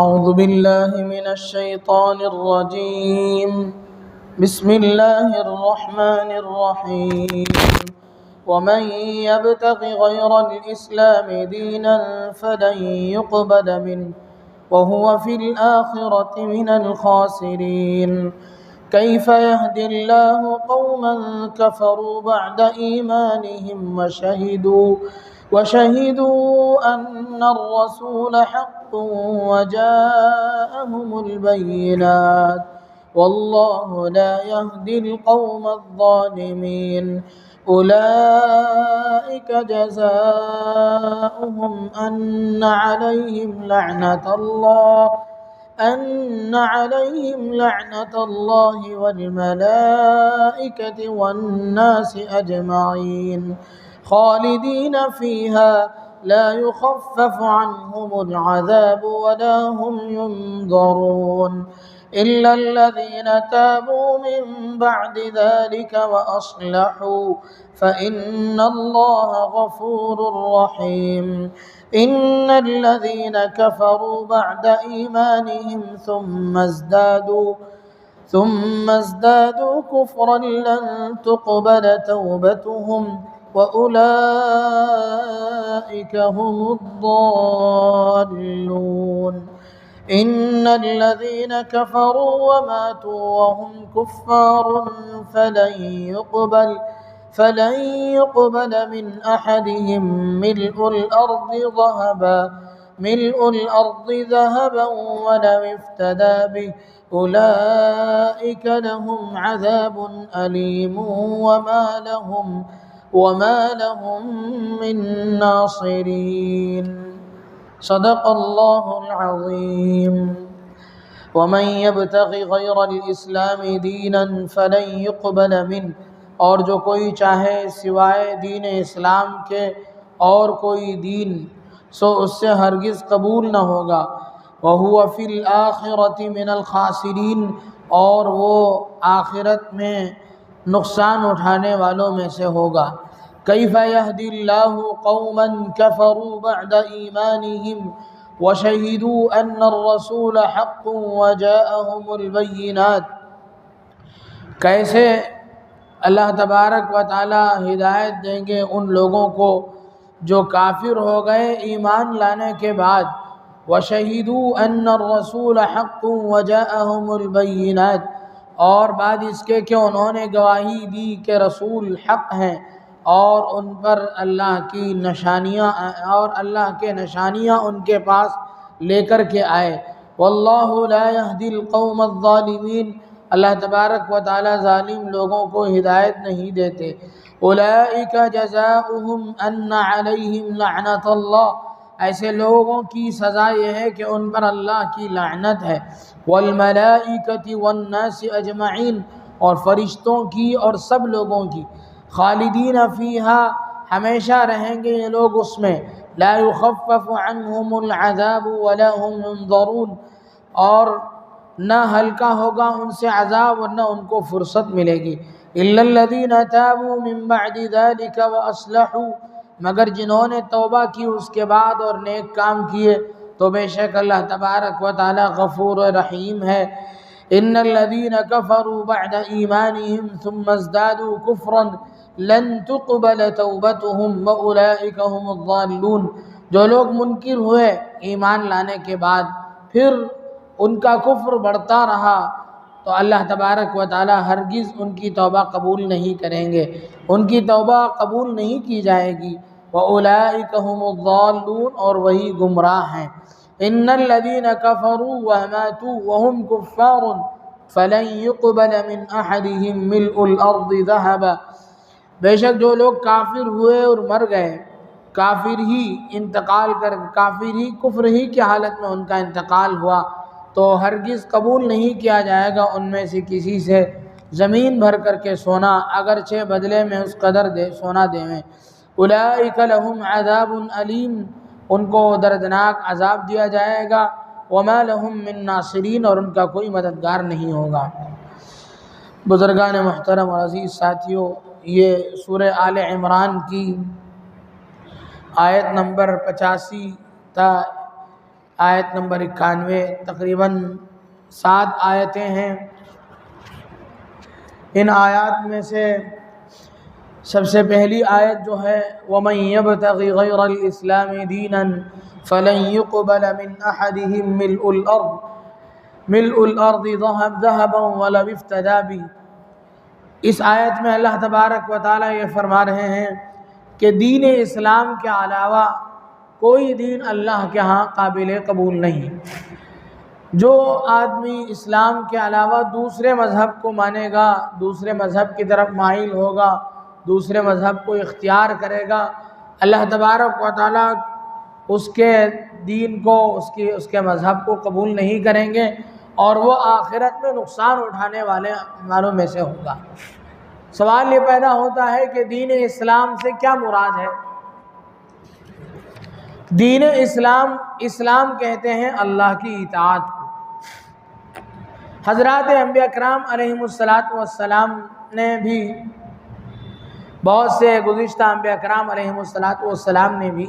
أعوذ بالله من الشيطان الرجيم. بسم الله الرحمن الرحيم. ومن يبتغ غير الإسلام دينا فلن يقبل منه وهو في الآخرة من الخاسرين. كيف يهدي الله قوما كفروا بعد إيمانهم وشهدوا أن الرسول حق وجاءهم البينات والله لا يهدي القوم الظالمين. أولئك جزاؤهم أن عليهم لعنة الله والملائكة والناس أجمعين خالدين فيها لا يخفف عنهم العذاب ولا هم ينظرون إلا الذين تابوا من بعد ذلك وأصلحوا فإن الله غفور رحيم. إن الذين كفروا بعد إيمانهم ثم ازدادوا كفرا لن تقبل توبتهم وأولئك هم الضالون. إن الذين كفروا وماتوا وهم كفار فلن يقبل من أحدهم ملء الأرض ذهبا ولو افتدى به أولئك لهم عذاب أليم وما لهم من ناصرين. صدق اللہ العظیم. ومن يبتغ غیر الاسلام دینا فلن يقبل منه، اور جو کوئی چاہے سوائے دین اسلام کے اور کوئی دین سو اس سے ہرگز قبول نہ ہوگا. وهو فی الآخرۃ من الخاسرین، اور وہ آخرت میں نقصان اٹھانے والوں میں سے ہوگا. کیف یہدی اللہ قوما کفروا بعد ایمانہم وشہدوا ان الرسول حق وجاءہم البینات، کیسے اللہ تبارک و تعالی ہدایت دیں گے ان لوگوں کو جو کافر ہو گئے ایمان لانے کے بعد. وشہدوا ان الرسول حق وجاءہم البینات، اور بعد اس کے کہ انہوں نے گواہی دی کہ رسول حق ہیں اور ان پر اللہ کے نشانیاں ان کے پاس لے کر کے آئے. واللہ لا یہدی القوم الظالمین، اللہ تبارک و تعالی ظالم لوگوں کو ہدایت نہیں دیتے. اولئک جزاؤہم ان علیہم لعنت اللہ، ایسے لوگوں کی سزا یہ ہے کہ ان پر اللہ کی لعنت ہے. والملائکۃ والناس اجمعین، اور فرشتوں کی اور سب لوگوں کی. خالدین فیہا، ہمیشہ رہیں گے یہ لوگ اس میں. لا یخفف عنہم العذاب ولا هم ينظرون، اور نہ ہلکا ہوگا ان سے عذاب اور نہ ان کو فرصت ملے گی. الا الذین تابوا من بعد ذلک واصلحوا، مگر جنہوں نے توبہ کی اس کے بعد اور نیک کام کیے تو بے شک اللہ تبارک و تعالی غفور رحیم ہے. ان الذین کفروا بعد ایمانہم ثم ازدادوا کفرا لن تقبل توبتهم واولئک هم الضالون، جو لوگ منکر ہوئے ایمان لانے کے بعد پھر ان کا کفر بڑھتا رہا تو اللہ تبارک و تعالی ہرگز ان کی توبہ قبول نہیں کریں گے، ان کی توبہ قبول نہیں کی جائے گی. واولئک هم الضالون، اور وہی گمراہ ہیں. ان الذین کفروا وماتوا وهم کفار فلن يقبل من احدهم ملء الارض ذهبا، بے شک جو لوگ کافر ہوئے اور مر گئے، کفر ہی کی حالت میں ان کا انتقال ہوا تو ہرگز قبول نہیں کیا جائے گا ان میں سے کسی سے زمین بھر کر کے سونا، اگرچہ بدلے میں اس قدر سونا دیویں. اولئک لہم عذاب علیم، ان کو دردناک عذاب دیا جائے گا. وما لہم من ناصرین، اور ان کا کوئی مددگار نہیں ہوگا. بزرگان محترم اور عزیز ساتھیوں، یہ سورہ آل عمران کی آیت نمبر 85 تا آیت نمبر 91، تقریباً 7 آیتیں ہیں۔ ان آیات میں سے سب سے پہلی آیت جو ہے وَمَن يَبْتَغِ غَيْرَ الْإِسْلَامِ دِينًا فَلَن يُقْبَلَ مِنْ أَحَدِهِم مِلْءُ الْأَرْضِ ذَهَبًا وَلَوِ افْتَدَىٰ بِهِ۔ اس آیت میں اللہ تبارک و تعالیٰ یہ فرما رہے ہیں کہ دین اسلام کے علاوہ کوئی دین اللہ کے ہاں قابل قبول نہیں۔ جو آدمی اسلام کے علاوہ دوسرے مذہب کو مانے گا، دوسرے مذہب کی طرف مائل ہوگا، دوسرے مذہب کو اختیار کرے گا، اللہ تبارک و تعالیٰ اس کے دین کو، اس کے مذہب کو قبول نہیں کریں گے اور وہ آخرت میں نقصان اٹھانے والوں میں سے ہوگا۔ سوال یہ پیدا ہوتا ہے کہ دین اسلام سے کیا مراد ہے؟ دین اسلام کہتے ہیں اللہ کی اطاعت کو۔ حضرات انبیاء کرام علیہم السلام نے بھی، بہت سے گزشتہ انبیاء کرام علیہم السلام نے بھی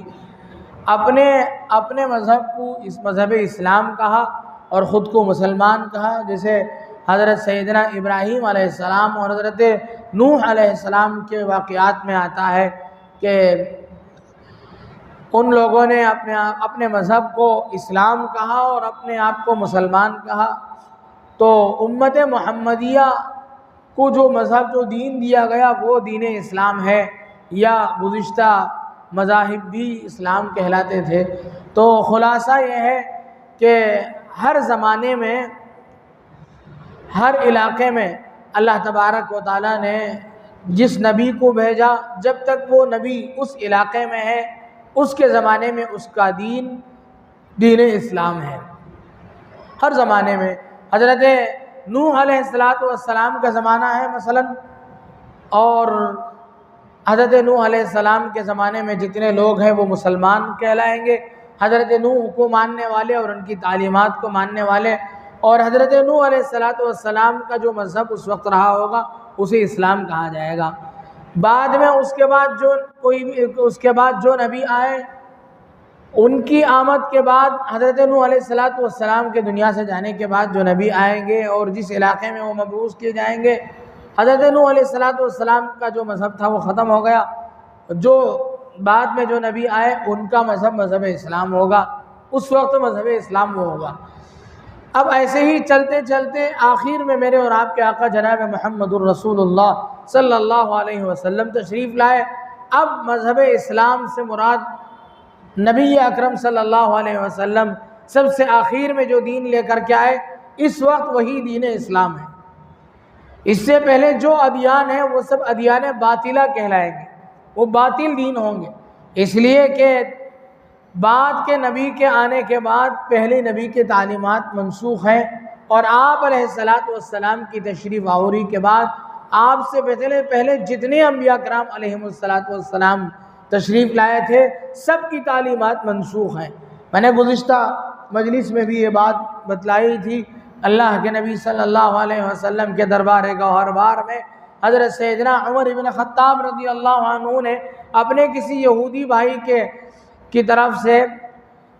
اپنے مذہب کو اس مذہب اسلام کہا اور خود کو مسلمان کہا، جیسے حضرت سیدنا ابراہیم علیہ السلام اور حضرت نوح علیہ السلام کے واقعات میں آتا ہے کہ ان لوگوں نے اپنے مذہب کو اسلام کہا اور اپنے آپ کو مسلمان کہا۔ تو امت محمدیہ کو جو مذہب، جو دین دیا گیا وہ دین اسلام ہے، یا گزشتہ مذاہب بھی اسلام کہلاتے تھے۔ تو خلاصہ یہ ہے کہ ہر زمانے میں، ہر علاقے میں اللہ تبارک و تعالیٰ نے جس نبی کو بھیجا، جب تک وہ نبی اس علاقے میں ہے، اس کے زمانے میں اس کا دین اسلام ہے۔ ہر زمانے میں حضرت نوح علیہ السلام کا زمانہ ہے مثلا، اور حضرت نوح علیہ السلام کے زمانے میں جتنے لوگ ہیں وہ مسلمان کہلائیں گے، حضرت نوح کو ماننے والے اور ان کی تعلیمات کو ماننے والے، اور حضرت نوح علیہ السلام کا جو مذہب اس وقت رہا ہوگا اسے اسلام کہا جائے گا۔ بعد میں اس کے بعد جو نبی آئے، ان کی آمد کے بعد حضرت نوح علیہ السلام کے دنیا سے جانے کے بعد جو نبی آئیں گے اور جس علاقے میں وہ مبعوث کیے جائیں گے، حضرت نوح علیہ السلام کا جو مذہب تھا وہ ختم ہو گیا، جو بعد میں جو نبی آئے ان کا مذہب اسلام ہوگا، اس وقت مذہب اسلام وہ ہوگا۔ اب ایسے ہی چلتے چلتے آخر میں میرے اور آپ کے آقا جناب محمد الرسول اللہ صلی اللہ علیہ وسلم تشریف لائے۔ اب مذہب اسلام سے مراد نبی اکرم صلی اللہ علیہ وسلم سب سے آخر میں جو دین لے کر کے آئے، اس وقت وہی دین اسلام ہے۔ اس سے پہلے جو ادیان ہیں وہ سب ادیان باطلہ کہلائیں گے، وہ باطل دین ہوں گے، اس لیے کہ بعد کے نبی کے آنے کے بعد پہلے نبی کے تعلیمات منسوخ ہیں، اور آپ علیہ السلام کی تشریف آوری کے بعد آپ سے پہلے جتنے انبیاء کرام علیہم السلام تشریف لائے تھے سب کی تعلیمات منسوخ ہیں۔ میں نے گزشتہ مجلس میں بھی یہ بات بتلائی تھی، اللہ کے نبی صلی اللہ علیہ وسلم کے دربار گوہر بار میں حضرت سیدنا عمر بن خطاب رضی اللہ عنہ نے اپنے کسی یہودی بھائی کی طرف سے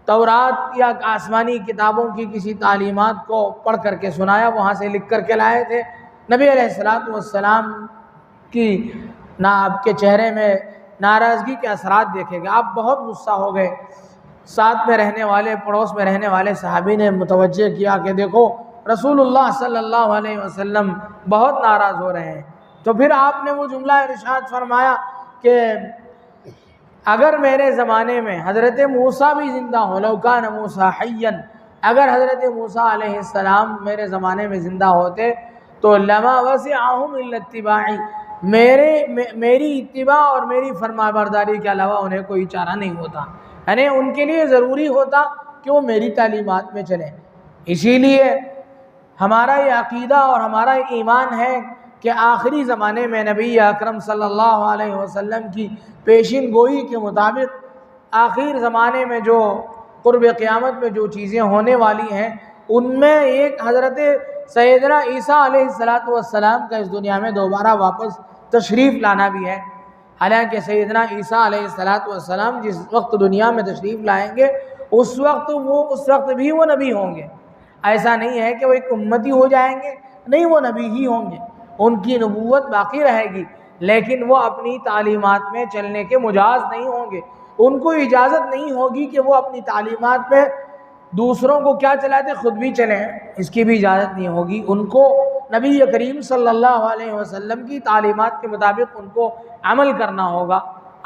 تورات یا آسمانی کتابوں کی کسی تعلیمات کو پڑھ کر کے سنایا، وہاں سے لکھ کر کے لائے تھے۔ نبی علیہ السلام کی نہ آپ کے چہرے میں ناراضگی کے اثرات دیکھے گا، آپ بہت غصہ ہو گئے۔ ساتھ میں رہنے والے، پڑوس میں رہنے والے صحابی نے متوجہ کیا کہ دیکھو رسول اللہ صلی اللہ علیہ وسلم بہت ناراض ہو رہے ہیں۔ تو پھر آپ نے وہ جملہ ارشاد فرمایا کہ اگر میرے زمانے میں حضرت موسیٰ بھی زندہ ہو، لو کان موسیٰ حیا، اگر حضرت موسیٰ علیہ السلام میرے زمانے میں زندہ ہوتے تو لما وسعہم الا اتباعی، میری اتباع اور میری فرما برداری کے علاوہ انہیں کوئی چارہ نہیں ہوتا، یعنی ان کے لیے ضروری ہوتا کہ وہ میری تعلیمات میں چلیں۔ اسی لیے ہمارا یہ عقیدہ اور ہمارا یہ ایمان ہے کہ آخری زمانے میں نبی اکرم صلی اللہ علیہ وسلم کی پیشین گوئی کے مطابق آخر زمانے میں جو قرب قیامت میں جو چیزیں ہونے والی ہیں ان میں ایک حضرت سیدنا عیسیٰ علیہ السلام کا اس دنیا میں دوبارہ واپس تشریف لانا بھی ہے۔ حالانکہ سیدنا عیسیٰ علیہ السلام جس وقت دنیا میں تشریف لائیں گے اس وقت بھی وہ نبی ہوں گے. ایسا نہیں ہے کہ وہ ایک امتی ہو جائیں گے، نہیں، وہ نبی ہی ہوں گے. ان کی نبوت باقی رہے گی، لیکن وہ اپنی تعلیمات میں چلنے کے مجاز نہیں ہوں گے. ان کو اجازت نہیں ہوگی کہ وہ اپنی تعلیمات میں دوسروں کو کیا چلاتے خود بھی چلیں، اس کی بھی اجازت نہیں ہوگی. ان کو نبی کریم صلی اللہ علیہ وسلم کی تعلیمات کے مطابق ان کو عمل کرنا ہوگا.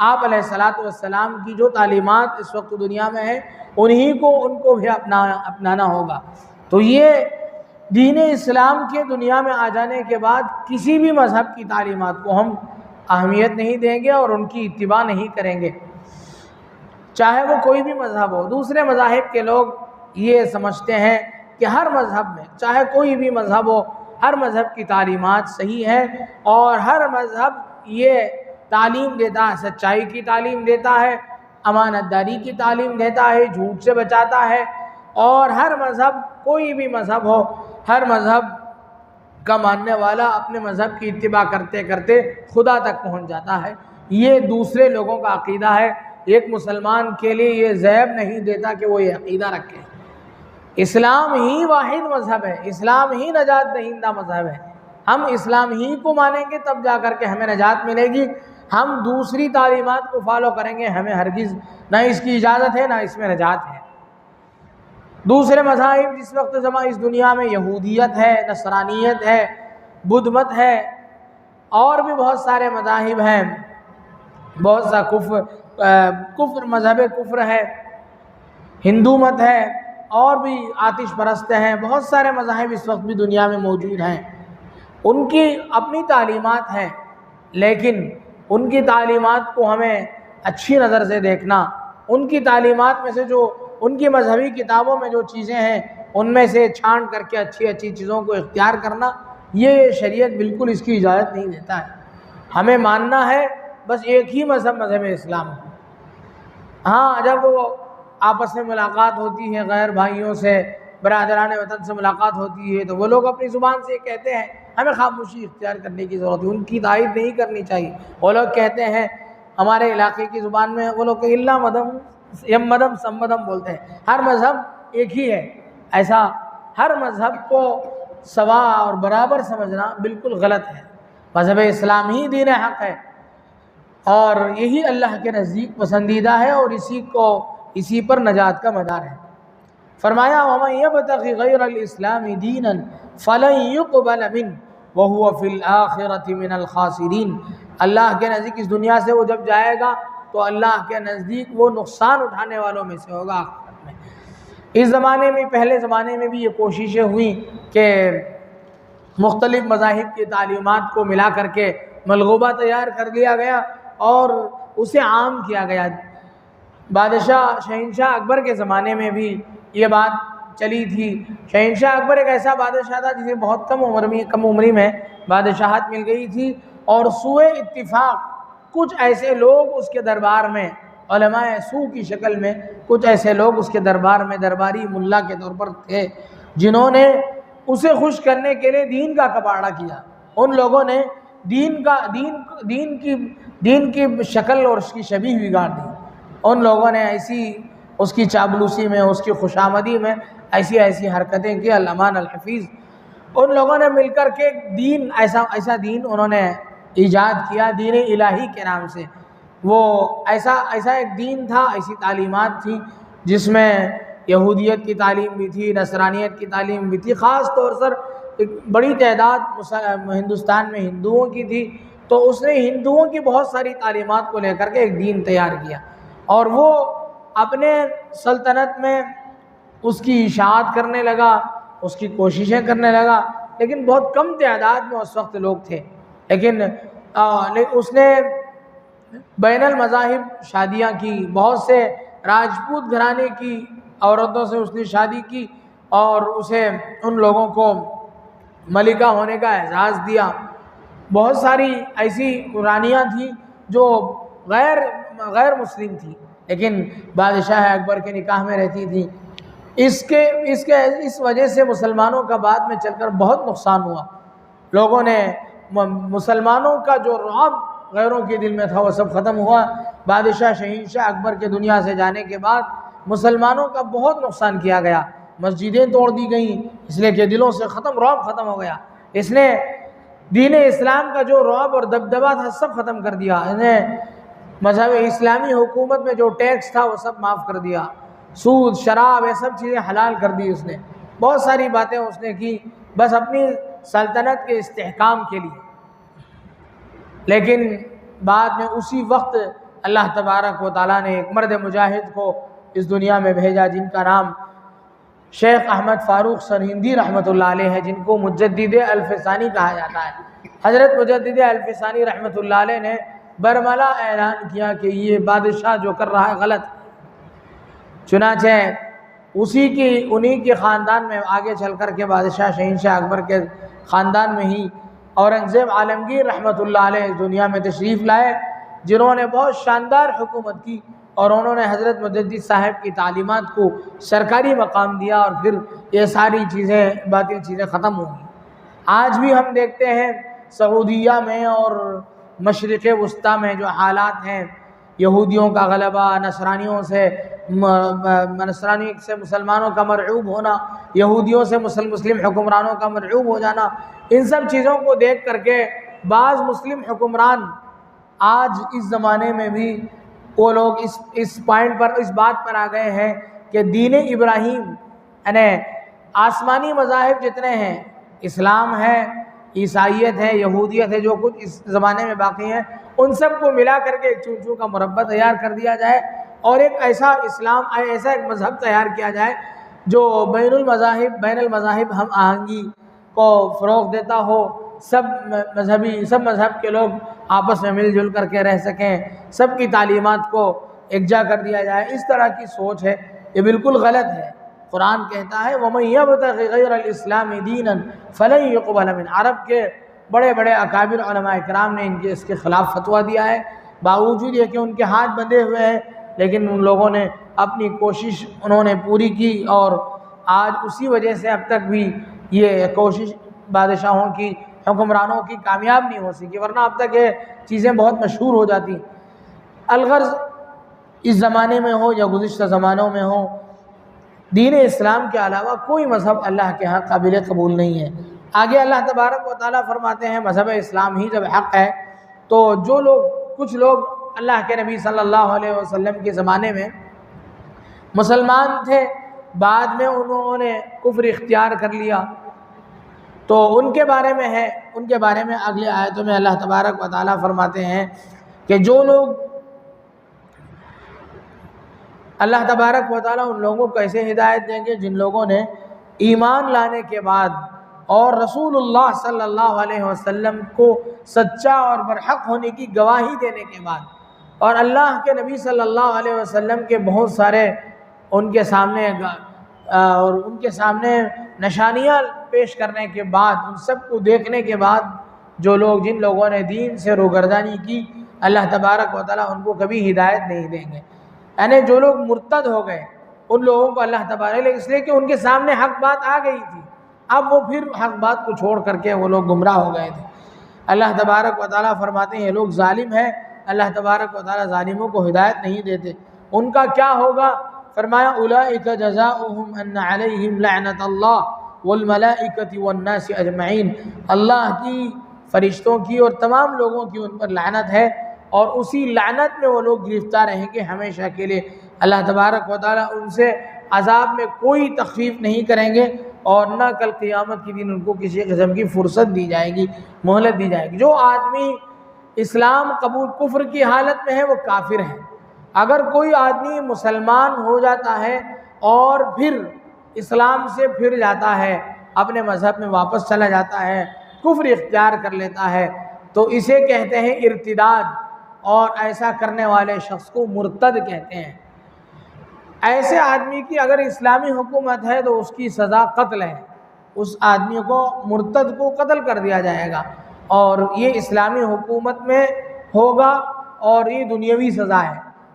آپ علیہ الصلاۃ والسلام کی جو تعلیمات اس وقت دنیا میں ہیں ان کو بھی اپنانا ہوگا. تو یہ دین اسلام کے دنیا میں آ جانے کے بعد کسی بھی مذہب کی تعلیمات کو ہم اہمیت نہیں دیں گے اور ان کی اتباع نہیں کریں گے، چاہے وہ کوئی بھی مذہب ہو. دوسرے مذاہب کے لوگ یہ سمجھتے ہیں کہ ہر مذہب میں، چاہے کوئی بھی مذہب ہو، ہر مذہب کی تعلیمات صحیح ہے اور ہر مذہب یہ تعلیم دیتا ہے، سچائی کی تعلیم دیتا ہے، امانت داری کی تعلیم دیتا ہے، جھوٹ سے بچاتا ہے. اور ہر مذہب، کوئی بھی مذہب ہو، ہر مذہب کا ماننے والا اپنے مذہب کی اتباع کرتے کرتے خدا تک پہنچ جاتا ہے. یہ دوسرے لوگوں کا عقیدہ ہے. ایک مسلمان کے لیے یہ زیب نہیں دیتا کہ وہ یہ عقیدہ رکھے. اسلام ہی واحد مذہب ہے، اسلام ہی نجات دہندہ مذہب ہے. ہم اسلام ہی کو مانیں گے تب جا کر کے ہمیں نجات ملے گی. ہم دوسری تعلیمات کو فالو کریں گے، ہمیں ہرگز نہ اس کی اجازت ہے نہ اس میں نجات ہے. دوسرے مذاہب جس وقت اس دنیا میں یہودیت ہے، نصرانیت ہے، بدھ مت ہے، اور بھی بہت سارے مذاہب ہیں، بہت سا کفر مذہب کفر ہے، ہندو مت ہے، اور بھی آتش پرست ہیں. بہت سارے مذاہب اس وقت بھی دنیا میں موجود ہیں. ان کی اپنی تعلیمات ہیں، لیکن ان کی تعلیمات کو ہمیں اچھی نظر سے دیکھنا، ان کی تعلیمات میں سے جو ان کی مذہبی کتابوں میں جو چیزیں ہیں ان میں سے چھانٹ کر کے اچھی اچھی چیزوں کو اختیار کرنا، یہ شریعت بالکل اس کی اجازت نہیں دیتا ہے. ہمیں ماننا ہے بس ایک ہی مذہب اسلام کو. ہاں، جب وہ آپس میں ملاقات ہوتی ہے، غیر بھائیوں سے، برادران وطن سے ملاقات ہوتی ہے، تو وہ لوگ اپنی زبان سے کہتے ہیں ہمیں خاموشی اختیار کرنے کی ضرورت ہے، ان کی تائید نہیں کرنی چاہیے. وہ لوگ کہتے ہیں ہمارے علاقے کی زبان میں وہ لوگ اللہ مدم یم مدم سمدم بولتے ہیں، ہر مذہب ایک ہی ہے. ایسا ہر مذہب کو سوا اور برابر سمجھنا بالکل غلط ہے. مذہب اسلام ہی دین حق ہے اور یہی اللہ کے نزدیک پسندیدہ ہے اور اسی پر نجات کا مدار ہے. فرمایا وَمَن يَبْتَغِ غَيْرَ الْإِسْلَامِ دِينًا فَلَن يُقْبَلَ مِنْهُ وَهُوَ فِي الْآخِرَةِ مِنَ الْخَاسِرِينَ. اللہ کے نزدیک اس دنیا سے وہ جب جائے گا تو اللہ کے نزدیک وہ نقصان اٹھانے والوں میں سے ہوگا آخرت میں. اس زمانے میں، پہلے زمانے میں بھی یہ کوششیں ہوئیں کہ مختلف مذاہب کی تعلیمات کو ملا کر کے ملغوبہ تیار کر دیا گیا اور اسے عام کیا گیا. شہنشاہ اکبر کے زمانے میں بھی یہ بات چلی تھی. شہنشاہ اکبر ایک ایسا بادشاہ تھا جسے بہت کم عمری میں بادشاہت مل گئی تھی، اور سوئے اتفاق کچھ ایسے لوگ اس کے دربار میں، علماء سو کی شکل میں کچھ ایسے لوگ اس کے دربار میں درباری ملا کے طور پر تھے، جنہوں نے اسے خوش کرنے کے لیے دین کا کباڑہ کیا. ان لوگوں نے دین کی شکل اور اس کی شبیہ بگاڑ دی. ان لوگوں نے ایسی اس کی چاپلوسی میں، اس کی خوشامدی میں ایسی حرکتیں کی. الامان الحفیظ ان لوگوں نے مل کر کے دین، ایسا دین انہوں نے ایجاد کیا دین الہی کے نام سے. وہ ایسا ایک دین تھا، ایسی تعلیمات تھی جس میں یہودیت کی تعلیم بھی تھی، نصرانیت کی تعلیم بھی تھی. خاص طور پر ایک بڑی تعداد ہندوستان میں ہندوؤں کی تھی، تو اس نے ہندوؤں کی بہت ساری تعلیمات کو لے کر کے ایک دین تیار کیا اور وہ اپنے سلطنت میں اس کی اشاعت کرنے لگا، اس کی کوششیں کرنے لگا. لیکن بہت کم تعداد میں اس وقت لوگ تھے. لیکن اس نے بین المذاہب شادیاں کی، بہت سے راجپوت گھرانے کی عورتوں سے اس نے شادی کی اور اسے ان لوگوں کو ملکہ ہونے کا اعزاز دیا. بہت ساری ایسی رانیاں تھیں جو غیر مسلم تھیں لیکن بادشاہ اکبر کے نکاح میں رہتی تھیں. اس وجہ سے مسلمانوں کا بعد میں چل کر بہت نقصان ہوا. لوگوں نے مسلمانوں کا جو رعب غیروں کے دل میں تھا وہ سب ختم ہوا. شہنشاہ اکبر کے دنیا سے جانے کے بعد مسلمانوں کا بہت نقصان کیا گیا، مسجدیں توڑ دی گئیں اس لیے کہ دلوں سے رعب ختم ہو گیا، اس نے دین اسلام کا جو رعب اور دبدبہ تھا سب ختم کر دیا، اس نے مذہب اسلامی حکومت میں جو ٹیکس تھا وہ سب معاف کر دیا، سود شراب یہ سب چیزیں حلال کر دی، اس نے بہت ساری باتیں اس نے کی بس اپنی سلطنت کے استحکام کے لیے۔ لیکن بعد میں اسی وقت اللہ تبارک و تعالیٰ نے ایک مرد مجاہد کو اس دنیا میں بھیجا جن کا نام شیخ احمد فاروق سرہندی رحمۃ اللہ علیہ ہے، جن کو مجدد الفسانی کہا جاتا ہے۔ حضرت مجدد الفسانی رحمۃ اللہ علیہ نے برملا اعلان کیا کہ یہ بادشاہ جو کر رہا ہے غلط، چنانچہ انہی کے خاندان میں آگے چل کر کے بادشاہ شہنشاہ اکبر کے خاندان میں ہی اورنگزیب عالمگیر رحمۃ اللہ علیہ اس دنیا میں تشریف لائے، جنہوں نے بہت شاندار حکومت کی اور انہوں نے حضرت مجدد صاحب کی تعلیمات کو سرکاری مقام دیا، اور پھر یہ ساری چیزیں باطل چیزیں ختم ہو گئیں۔ آج بھی ہم دیکھتے ہیں سعودیہ میں اور مشرق وسطیٰ میں جو حالات ہیں، یہودیوں کا غلبہ، نصرانیوں سے مسلمانوں کا مرعوب ہونا، یہودیوں سے مسلم حکمرانوں کا مرعوب ہو جانا، ان سب چیزوں کو دیکھ کر کے بعض مسلم حکمران آج اس زمانے میں بھی وہ لوگ اس بات پر آ گئے ہیں کہ دین ابراہیم یعنی آسمانی مذاہب جتنے ہیں، اسلام ہے، عیسائیت ہے، یہودیت ہے، جو کچھ اس زمانے میں باقی ہیں، ان سب کو ملا کر کے ایک چونچوں کا مربع تیار کر دیا جائے اور ایک ایسا ایک مذہب تیار کیا جائے جو بین المذاہب ہم آہنگی کو فروغ دیتا ہو، سب مذہب کے لوگ آپس میں مل جل کر کے رہ سکیں، سب کی تعلیمات کو یکجا کر دیا جائے۔ اس طرح کی سوچ ہے، یہ بالکل غلط ہے۔ قرآن کہتا ہے وَمَن يَبْتَغِ غَيْرَ الْإِسْلَامِ دِينًا فَلَن يُقْبَلَ مِنْهُ۔ عرب کے بڑے بڑے اکابر علماء کرام نے اس کے خلاف فتویٰ دیا ہے، باوجود یہ کہ ان کے ہاتھ بندھے ہوئے ہیں، لیکن ان لوگوں نے اپنی کوشش انہوں نے پوری کی، اور آج اسی وجہ سے اب تک بھی یہ کوشش بادشاہوں کی، حکمرانوں کی کامیاب نہیں ہو سکی، ورنہ اب تک یہ چیزیں بہت مشہور ہو جاتی۔ الغرض اس زمانے میں ہو یا گزشتہ زمانوں میں ہو، دین اسلام کے علاوہ کوئی مذہب اللہ کے ہاں قابل قبول نہیں ہے۔ آگے اللہ تبارک و تعالیٰ فرماتے ہیں مذہب اسلام ہی جب حق ہے تو کچھ لوگ اللہ کے نبی صلی اللہ علیہ وسلم کے زمانے میں مسلمان تھے، بعد میں انہوں نے کفر اختیار کر لیا، تو ان کے بارے میں اگلے آیتوں میں اللہ تبارک و تعالیٰ فرماتے ہیں کہ جو لوگ اللہ تبارک و تعالیٰ ان لوگوں کو ایسے ہدایت دیں گے جن لوگوں نے ایمان لانے کے بعد اور رسول اللہ صلی اللہ علیہ وسلم کو سچا اور برحق ہونے کی گواہی دینے کے بعد، اور اللہ کے نبی صلی اللہ علیہ وسلم کے بہت سارے ان کے سامنے نشانیاں پیش کرنے کے بعد، ان سب کو دیکھنے کے بعد جن لوگوں نے دین سے روگردانی کی، اللہ تبارک و تعالیٰ ان کو کبھی ہدایت نہیں دیں گے۔ یعنی جو لوگ مرتد ہو گئے ان لوگوں کو اللہ تبارک، اس لیے کہ ان کے سامنے حق بات آ گئی تھی، اب وہ پھر حق بات کو چھوڑ کر کے وہ لوگ گمراہ ہو گئے تھے۔ اللہ تبارک و تعالیٰ فرماتے ہیں یہ لوگ ظالم ہیں، اللہ تبارک و تعالیٰ ظالموں کو ہدایت نہیں دیتے۔ ان کا کیا ہوگا؟ فرمایا اولئک جزاؤہم ان علیہم لعنت اللہ والملائکۃ والناس اجمعین، اللہ کی، فرشتوں کی اور تمام لوگوں کی ان پر لعنت ہے، اور اسی لعنت میں وہ لوگ گرفتار رہیں گے ہمیشہ کے لیے۔ اللہ تبارک و تعالیٰ ان سے عذاب میں کوئی تخفیف نہیں کریں گے، اور نہ کل قیامت کے دن ان کو کسی قسم کی فرصت دی جائے گی، مہلت دی جائے گی۔ جو آدمی اسلام قبول کفر کی حالت میں ہے وہ کافر ہے۔ اگر کوئی آدمی مسلمان ہو جاتا ہے اور پھر اسلام سے پھر جاتا ہے، اپنے مذہب میں واپس چلا جاتا ہے، کفر اختیار کر لیتا ہے، تو اسے کہتے ہیں ارتداد، اور ایسا کرنے والے شخص کو مرتد کہتے ہیں۔ ایسے آدمی کی اگر اسلامی حکومت ہے تو اس کی سزا قتل ہے، اس آدمی کو، مرتد کو قتل کر دیا جائے گا، اور یہ اسلامی حکومت میں ہوگا، اور یہ دنیاوی سزا ہے۔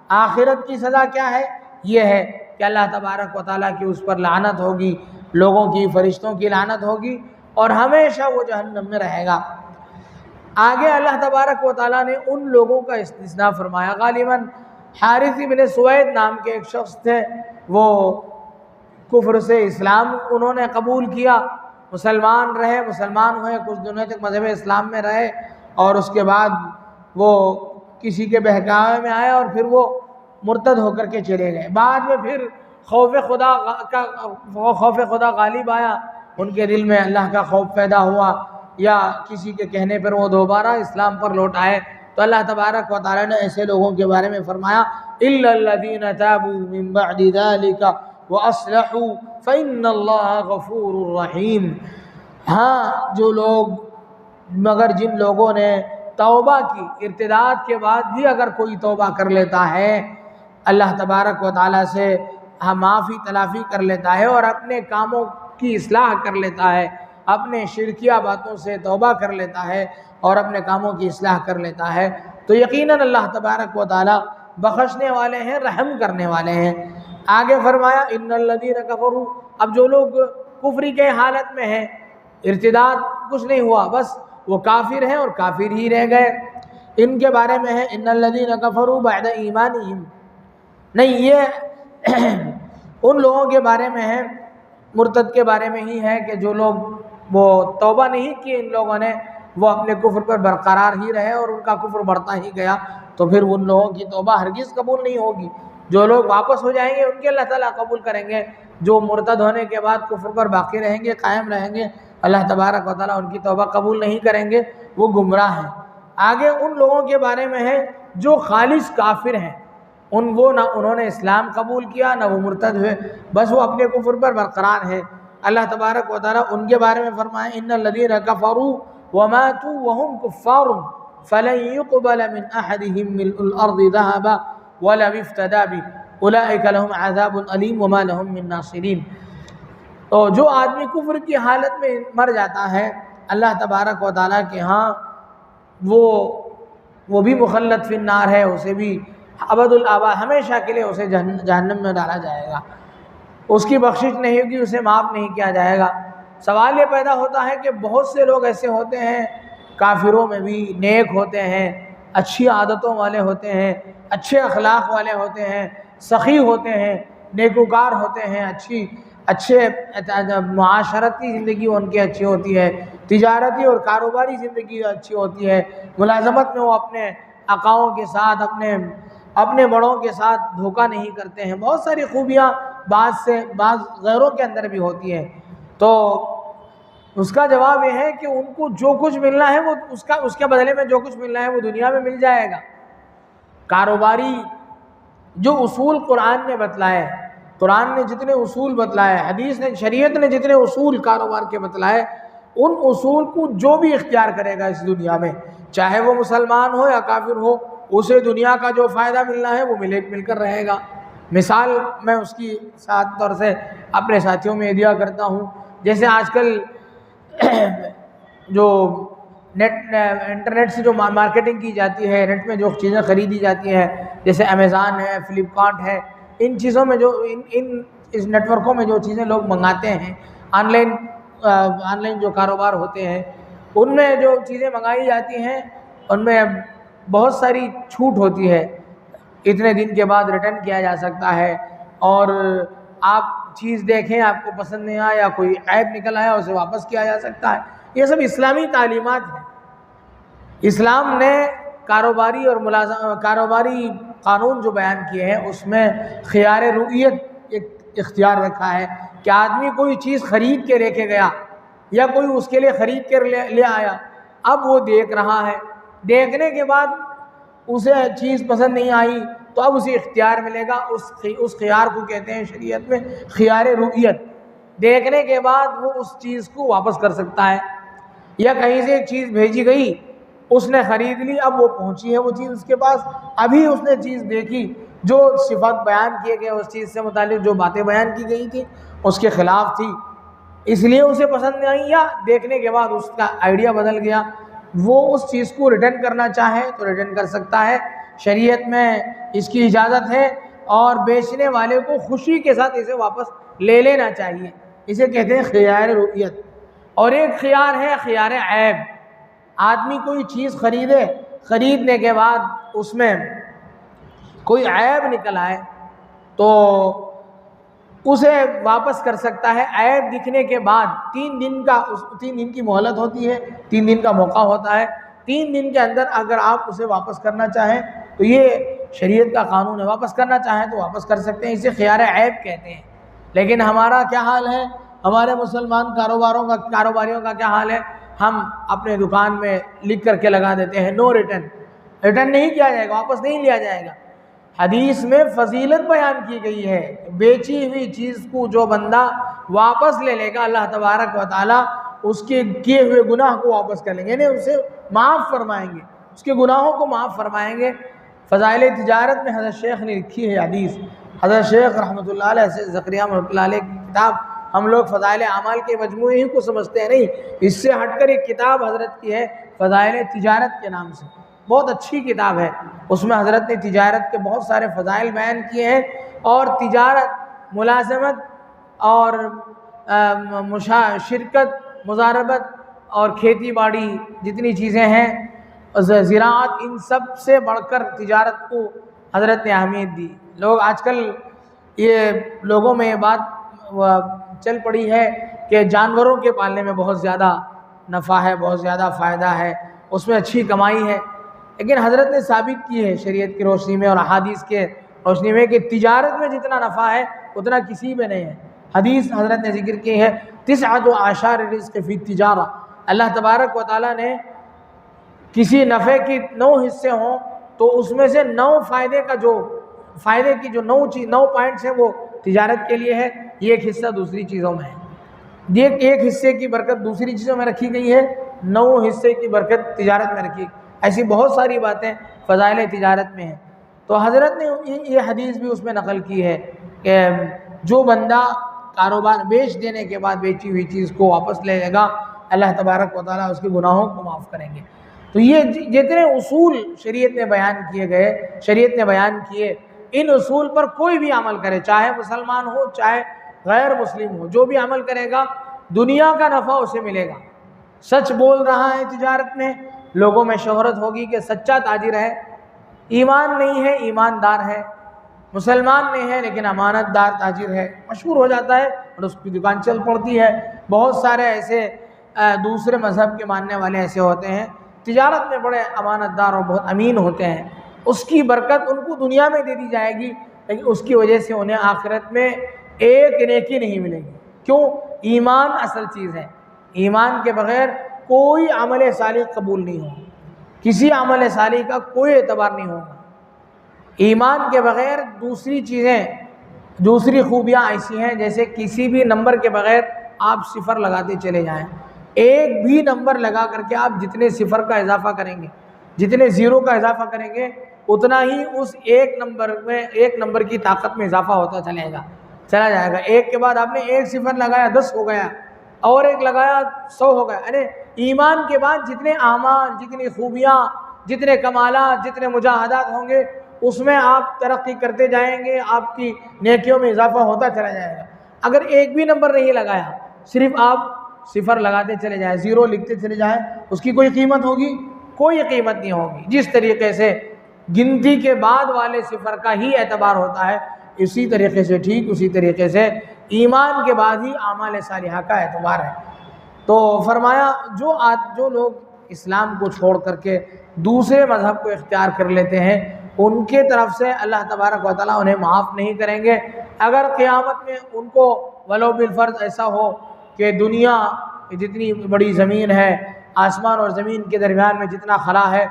آخرت کی سزا کیا ہے؟ یہ ہے کہ اللہ تبارک و تعالیٰ کی اس پر لعنت ہوگی، لوگوں کی، فرشتوں کی لعنت ہوگی، اور ہمیشہ وہ جہنم میں رہے گا۔ آگے اللہ تبارک و تعالیٰ نے ان لوگوں کا استثناء فرمایا۔ غالباً حارث بن سوید نام کے ایک شخص تھے، وہ کفر سے اسلام انہوں نے قبول کیا، مسلمان رہے، مسلمان ہوئے، کچھ دنوں تک مذہب اسلام میں رہے، اور اس کے بعد وہ کسی کے بہکاوے میں آئے اور پھر وہ مرتد ہو کر کے چلے گئے۔ بعد میں پھر خوف خدا غالب آیا، ان کے دل میں اللہ کا خوف پیدا ہوا، یا کسی کے کہنے پر وہ دوبارہ اسلام پر لوٹ آئے، تو اللہ تبارک و تعالیٰ نے ایسے لوگوں کے بارے میں فرمایا إِلَّا الَّذِينَ تَابُوا مِن بَعْدِ ذَلِكَ وَأَصْلَحُوا فَإِنَّ اللَّهَ غَفُورٌ رَحِيمٌ۔ ہاں جو لوگ، مگر جن لوگوں نے توبہ کی، ارتداد کے بعد بھی اگر کوئی توبہ کر لیتا ہے، اللہ تبارک و تعالیٰ سے معافی تلافی کر لیتا ہے اور اپنے کاموں کی اصلاح کر لیتا ہے، اپنے شرکیہ باتوں سے توبہ کر لیتا ہے اور اپنے کاموں کی اصلاح کر لیتا ہے، تو یقیناً اللہ تبارک و تعالیٰ بخشنے والے ہیں، رحم کرنے والے ہیں۔ آگے فرمایا ان الذین کفروا، اب جو لوگ کفری کے حالت میں ہیں، ارتداد کچھ نہیں ہوا، بس وہ کافر ہیں اور کافر ہی رہ گئے، ان کے بارے میں ہے ان الذین کفروا بعد ایمانہم، نہیں یہ ان لوگوں کے بارے میں ہے، مرتد کے بارے میں ہی ہے کہ جو لوگ وہ توبہ نہیں کی ان لوگوں نے، وہ اپنے کفر پر برقرار ہی رہے اور ان کا کفر بڑھتا ہی گیا، تو پھر ان لوگوں کی توبہ ہرگز قبول نہیں ہوگی۔ جو لوگ واپس ہو جائیں گے ان کے اللہ تعالیٰ قبول کریں گے، جو مرتد ہونے کے بعد کفر پر باقی رہیں گے، قائم رہیں گے، اللہ تبارک و تعالیٰ ان کی توبہ قبول نہیں کریں گے، وہ گمراہ ہیں۔ آگے ان لوگوں کے بارے میں ہے جو خالص کافر ہیں، وہ نہ انہوں نے اسلام قبول کیا نہ وہ مرتد ہوئے، بس وہ اپنے کفر پر برقرار ہیں۔ اللہ تبارک و تعالیٰ ان کے بارے میں فرمائے ان الذین کفروا وماتوا وهم کفار فلن يقبل من احدهم ملء الارض ذهبا ولو افتدى به اولئک لهم عذاب علیم وما لهم من ناصرین۔ تو جو آدمی کفر کی حالت میں مر جاتا ہے، اللہ تبارک و تعالیٰ کے ہاں وہ بھی مخلد فی النار ہے، اسے بھی ابد الآباد ہمیشہ کے لیے اسے جہنم میں ڈالا جائے گا، اس کی بخشش نہیں ہوگی، اسے معاف نہیں کیا جائے گا۔ سوال یہ پیدا ہوتا ہے کہ بہت سے لوگ ایسے ہوتے ہیں، کافروں میں بھی نیک ہوتے ہیں، اچھی عادتوں والے ہوتے ہیں، اچھے اخلاق والے ہوتے ہیں، سخی ہوتے ہیں، نیکوکار ہوتے ہیں، اچھے معاشرتی زندگی ان کی اچھی ہوتی ہے، تجارتی اور کاروباری زندگی اچھی ہوتی ہے، ملازمت میں وہ اپنے آقاؤں کے ساتھ، اپنے بڑوں کے ساتھ دھوکہ نہیں کرتے ہیں، بہت ساری خوبیاں بعض غیروں کے اندر بھی ہوتی ہیں، تو اس کا جواب یہ ہے کہ ان کو جو کچھ ملنا ہے وہ اس کے بدلے میں جو کچھ ملنا ہے وہ دنیا میں مل جائے گا۔ کاروباری جو اصول قرآن نے بتلائے، قرآن نے جتنے اصول بتلائے، حدیث نے، شریعت نے جتنے اصول کاروبار کے بتلائے، ان اصول کو جو بھی اختیار کرے گا اس دنیا میں، چاہے وہ مسلمان ہو یا کافر ہو، اسے دنیا کا جو فائدہ ملنا ہے وہ مل کر رہے گا۔ مثال میں اس کی ساتھ طور سے اپنے ساتھیوں میں دیا کرتا ہوں، جیسے آج کل جو انٹرنیٹ سے جو مارکیٹنگ کی جاتی ہے، نیٹ میں جو چیزیں خریدی جاتی ہیں، جیسے امیزون ہے، فلپکارٹ ہے، ان چیزوں میں جو اس نیٹ ورکوں میں جو چیزیں لوگ منگاتے ہیں، آن لائن جو کاروبار ہوتے ہیں، ان میں جو چیزیں منگائی جاتی ہیں ان میں بہت ساری چھوٹ ہوتی ہے، اتنے دن کے بعد ریٹرن کیا جا سکتا ہے، اور آپ چیز دیکھیں آپ کو پسند نہیں آیا، کوئی عیب نکل آیا اسے واپس کیا جا سکتا ہے۔ یہ سب اسلامی تعلیمات ہیں۔ اسلام نے کاروباری قانون جو بیان کیے ہیں اس میں خیار رؤیت ایک اختیار رکھا ہے کہ آدمی کوئی چیز خرید کے لے کے گیا یا کوئی اس کے لیے خرید کر لے آیا، اب وہ دیکھ رہا ہے، دیکھنے کے بعد اسے چیز پسند نہیں آئی تو اب اسے اختیار ملے گا، اس خیار کو کہتے ہیں شریعت میں خیار رؤیت۔ دیکھنے کے بعد وہ اس چیز کو واپس کر سکتا ہے، یا کہیں سے ایک چیز بھیجی گئی، اس نے خرید لی، اب وہ پہنچی ہے وہ چیز اس کے پاس، ابھی اس نے چیز دیکھی، جو صفات بیان کیے گئے اس چیز سے متعلق جو باتیں بیان کی گئی تھی اس کے خلاف تھی، اس لیے اسے پسند نہیں آئی، یا دیکھنے کے بعد اس کا آئیڈیا بدل گیا، وہ اس چیز کو ریٹرن کرنا چاہے تو ریٹرن کر سکتا ہے، شریعت میں اس کی اجازت ہے، اور بیچنے والے کو خوشی کے ساتھ اسے واپس لے لینا چاہیے، اسے کہتے ہیں خیار رؤیت۔ اور ایک خیار ہے خیار عیب، آدمی کوئی چیز خریدنے کے بعد اس میں کوئی عیب نکل آئے تو اسے واپس کر سکتا ہے عیب دکھنے کے بعد 3 دن کی مہلت ہوتی ہے، 3 دن کا موقع ہوتا ہے، 3 دن کے اندر اگر آپ اسے واپس کرنا چاہیں تو یہ شریعت کا قانون ہے، واپس کرنا چاہیں تو واپس کر سکتے ہیں، اسے خیار عیب کہتے ہیں۔ لیکن ہمارا کیا حال ہے، ہمارے مسلمان کاروباریوں کا کیا حال ہے، ہم اپنے دکان میں لکھ کر کے لگا دیتے ہیں نو ریٹرن، ریٹرن نہیں کیا جائے گا، واپس نہیں لیا جائے گا۔ حدیث میں فضیلت بیان کی گئی ہے، بیچی ہوئی چیز کو جو بندہ واپس لے لے گا اللہ تبارک و تعالیٰ اس کے کیے ہوئے گناہ کو واپس کر لیں گے، یعنی اسے معاف فرمائیں گے، اس کے گناہوں کو معاف فرمائیں گے۔ فضائل تجارت میں حضرت شیخ نے لکھی ہے حدیث، حضرت شیخ رحمۃ اللہ علیہ زکریا رحمۃ اللہ علیہ کی کتاب، ہم لوگ فضائل اعمال کے مجموعے ہی کو سمجھتے ہیں، نہیں، اس سے ہٹ کر ایک کتاب حضرت کی ہے فضائل تجارت کے نام سے، بہت اچھی کتاب ہے، اس میں حضرت نے تجارت کے بہت سارے فضائل بیان کیے ہیں، اور تجارت، ملازمت اور شرکت، مضاربت اور کھیتی باڑی جتنی چیزیں ہیں، زراعت، ان سب سے بڑھ کر تجارت کو حضرت نے اہمیت دی۔ لوگ آج کل یہ لوگوں میں یہ بات چل پڑی ہے کہ جانوروں کے پالنے میں بہت زیادہ نفع ہے، بہت زیادہ فائدہ ہے، اس میں اچھی کمائی ہے، لیکن حضرت نے ثابت کی ہے شریعت کی روشنی میں اور احادیث کے روشنی میں کہ تجارت میں جتنا نفع ہے اتنا کسی میں نہیں ہے۔ حدیث حضرت نے ذکر کی ہے 9 اعشار رزق فی التجارہ، اللہ تبارک و تعالیٰ نے کسی نفع کی 9 حصے ہوں تو اس میں سے 9 فائدے کی جو 9 پوائنٹس ہیں وہ تجارت کے لیے ہے، یہ ایک حصہ دوسری چیزوں میں ہے، یہ ایک حصے کی برکت دوسری چیزوں میں رکھی گئی ہے، 9 حصے کی برکت تجارت میں رکھی، ایسی بہت ساری باتیں فضائل تجارت میں ہیں۔ تو حضرت نے یہ حدیث بھی اس میں نقل کی ہے کہ جو بندہ کاروبار بیچ دینے کے بعد بیچی ہوئی چیز کو واپس لے لے گا اللہ تبارک و تعالیٰ اس کے گناہوں کو معاف کریں گے۔ تو یہ جتنے اصول شریعت نے بیان کیے، ان اصول پر کوئی بھی عمل کرے، چاہے مسلمان ہو چاہے غیر مسلم ہو، جو بھی عمل کرے گا دنیا کا نفع اسے ملے گا۔ سچ بول رہا ہے تجارت میں، لوگوں میں شہرت ہوگی کہ سچا تاجر ہے، ایمان نہیں ہے ایماندار ہے، مسلمان نہیں ہے لیکن امانت دار تاجر ہے، مشہور ہو جاتا ہے اور اس کی دکان چل پڑتی ہے۔ بہت سارے ایسے دوسرے مذہب کے ماننے والے ایسے ہوتے ہیں، تجارت میں بڑے امانت دار اور بہت امین ہوتے ہیں، اس کی برکت ان کو دنیا میں دے دی جائے گی لیکن اس کی وجہ سے انہیں آخرت میں ایک نیکی نہیں ملے گی۔ کیوں؟ ایمان اصل چیز ہے، ایمان کے بغیر کوئی عمل صالح قبول نہیں ہوگا، کسی عمل صالح کا کوئی اعتبار نہیں ہوگا۔ ایمان کے بغیر دوسری خوبیاں ایسی ہیں جیسے کسی بھی نمبر کے بغیر آپ صفر لگاتے چلے جائیں، ایک بھی نمبر لگا کر کے آپ جتنے صفر کا اضافہ کریں گے، جتنے زیرو کا اضافہ کریں گے، اتنا ہی اس ایک نمبر کی طاقت میں اضافہ ہوتا چلا جائے گا۔ ایک کے بعد آپ نے ایک صفر لگایا 10 ہو گیا، اور ایک لگایا 100 ہو گیا۔ یعنی ایمان کے بعد جتنے اعمال، جتنی خوبیاں، جتنے کمالات، جتنے مجاہدات ہوں گے، اس میں آپ ترقی کرتے جائیں گے، آپ کی نیکیوں میں اضافہ ہوتا چلا جائے گا۔ اگر ایک بھی نمبر نہیں لگایا، صرف آپ صفر لگاتے چلے جائیں، زیرو لکھتے چلے جائیں، اس کی کوئی قیمت ہوگی؟ کوئی قیمت نہیں ہوگی۔ جس طریقے سے گنتی کے بعد والے صفر کا ہی اعتبار ہوتا ہے، اسی طریقے سے ایمان کے بعد ہی اعمال صالحہ کا اعتبار ہے۔ تو فرمایا جو لوگ اسلام کو چھوڑ کر کے دوسرے مذہب کو اختیار کر لیتے ہیں، ان کے طرف سے اللہ تبارک و تعالیٰ انہیں معاف نہیں کریں گے۔ اگر قیامت میں ان کو ولو بالفرض ایسا ہو کہ دنیا جتنی بڑی زمین ہے، آسمان اور زمین کے درمیان میں جتنا خلا ہے،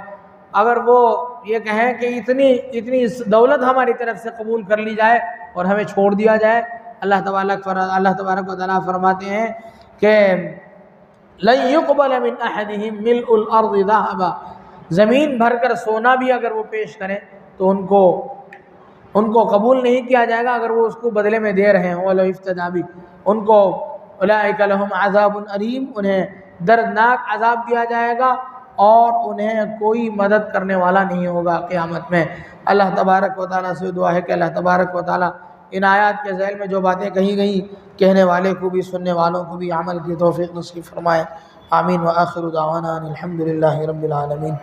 اگر وہ یہ کہیں کہ اتنی دولت ہماری طرف سے قبول کر لی جائے اور ہمیں چھوڑ دیا جائے، اللہ تبارک و تعالیٰ فرماتے ہیں کہ لن يقبل من احدهم ملء الارض ذهبا، زمین بھر کر سونا بھی اگر وہ پیش کریں تو ان کو قبول نہیں کیا جائے گا اگر وہ اس کو بدلے میں دے رہے ہوں۔ ولو افتدى به، ان کو اولئک لهم عذاب علیم، انہیں دردناک عذاب دیا جائے گا اور انہیں کوئی مدد کرنے والا نہیں ہوگا قیامت میں۔ اللہ تبارک و تعالیٰ سے دعا ہے کہ اللہ تبارک و تعالیٰ ان آیات کے ذیل میں جو باتیں کہی گئی، کہنے والے کو بھی سننے والوں کو بھی عمل کی توفیق نصیب فرمائے۔ آمین۔ وآخر دعوانا الحمد للہ رب العالمین۔